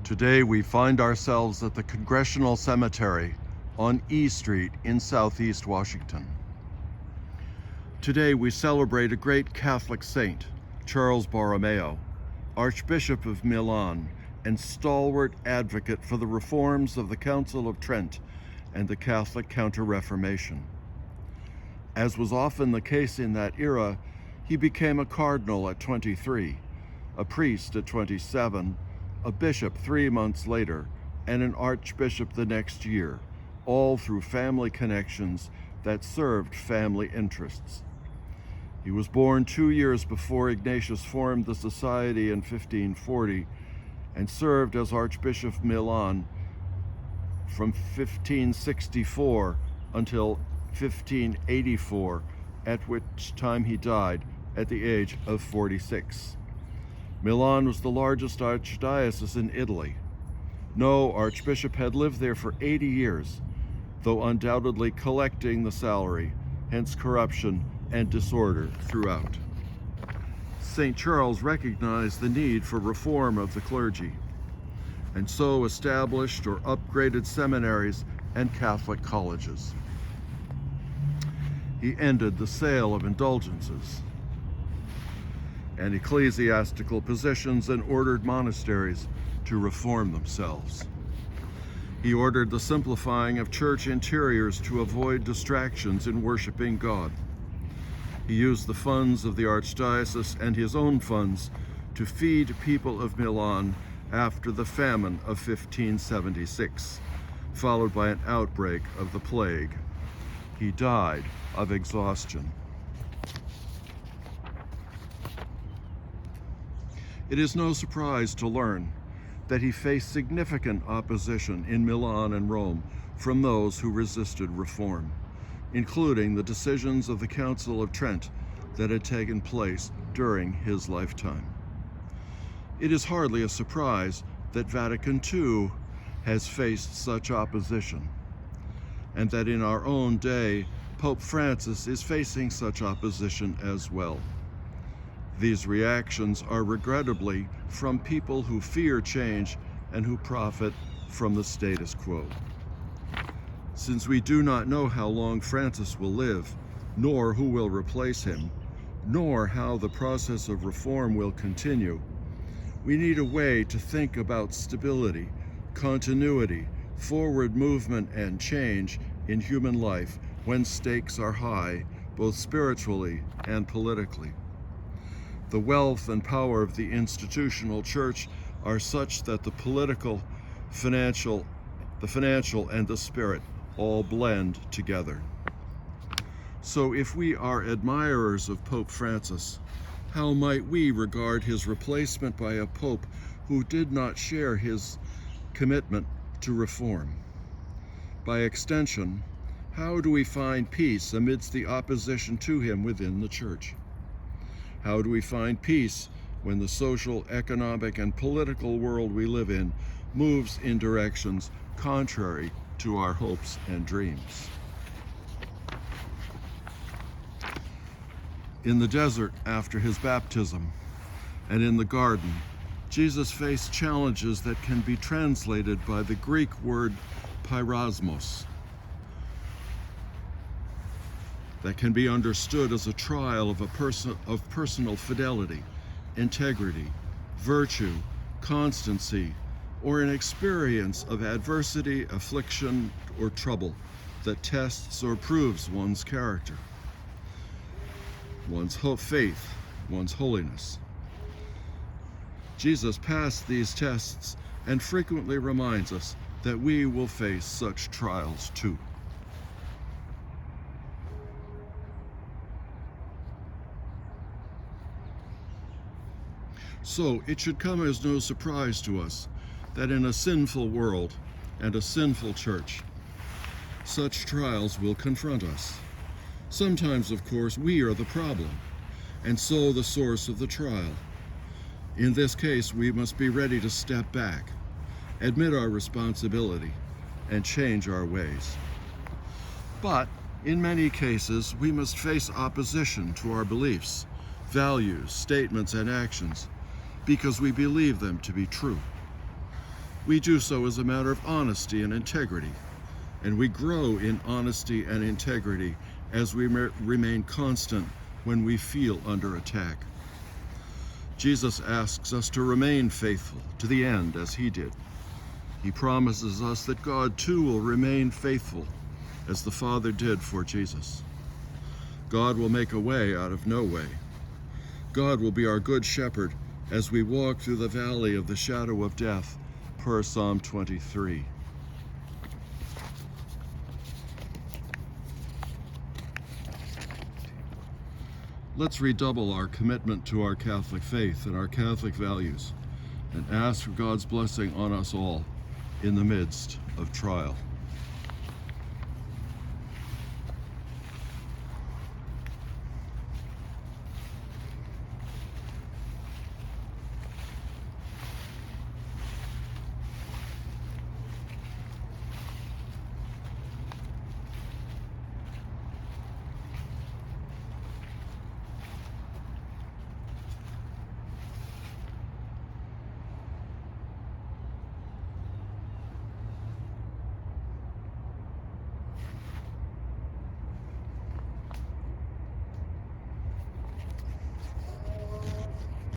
Today we find ourselves at the Congressional Cemetery on E Street in Southeast Washington. Today we celebrate a great Catholic saint, Charles Borromeo, Archbishop of Milan and stalwart advocate for the reforms of the Council of Trent and the Catholic Counter-Reformation. As was often the case in that era, he became a cardinal at 23, a priest at 27, a bishop 3 months later, and an archbishop the next year, all through family connections that served family interests. He was born 2 years before Ignatius formed the society in 1540 and served as Archbishop of Milan from 1564 until 1584, at which time he died at the age of 46. Milan was the largest archdiocese in Italy. No archbishop had lived there for 80 years, though undoubtedly collecting the salary, hence corruption and disorder throughout. St. Charles recognized the need for reform of the clergy, and so established or upgraded seminaries and Catholic colleges. He ended the sale of indulgences and ecclesiastical positions and ordered monasteries to reform themselves. He ordered the simplifying of church interiors to avoid distractions in worshiping God. He used the funds of the archdiocese and his own funds to feed people of Milan after the famine of 1576, followed by an outbreak of the plague. He died of exhaustion. It is no surprise to learn that he faced significant opposition in Milan and Rome from those who resisted reform, including the decisions of the Council of Trent that had taken place during his lifetime. It is hardly a surprise that Vatican II has faced such opposition, and that in our own day, Pope Francis is facing such opposition as well. These reactions are regrettably from people who fear change and who profit from the status quo. Since we do not know how long Francis will live, nor who will replace him, nor how the process of reform will continue, we need a way to think about stability, continuity, forward movement, and change in human life when stakes are high, both spiritually and politically. The wealth and power of the institutional church are such that the political, the financial, and the spirit all blend together. So if we are admirers of Pope Francis, how might we regard his replacement by a pope who did not share his commitment to reform? By extension, how do we find peace amidst the opposition to him within the church? How do we find peace when the social, economic, and political world we live in moves in directions contrary to our hopes and dreams? In the desert after his baptism and in the garden, Jesus faced challenges that can be translated by the Greek word pyrasmos, that can be understood as a trial of personal fidelity, integrity, virtue, constancy, or an experience of adversity, affliction, or trouble that tests or proves one's character, one's faith, one's holiness. Jesus passed these tests and frequently reminds us that we will face such trials too. So it should come as no surprise to us that in a sinful world and a sinful church, such trials will confront us. Sometimes, of course, we are the problem, and so the source of the trial. In this case, we must be ready to step back, admit our responsibility, and change our ways. But in many cases, we must face opposition to our beliefs, values, statements, and actions, because we believe them to be true. We do so as a matter of honesty and integrity, and we grow in honesty and integrity as we remain constant when we feel under attack. Jesus asks us to remain faithful to the end as he did. He promises us that God too will remain faithful as the Father did for Jesus. God will make a way out of no way. God will be our good shepherd as we walk through the valley of the shadow of death, per Psalm 23. Let's redouble our commitment to our Catholic faith and our Catholic values and ask for God's blessing on us all in the midst of trial.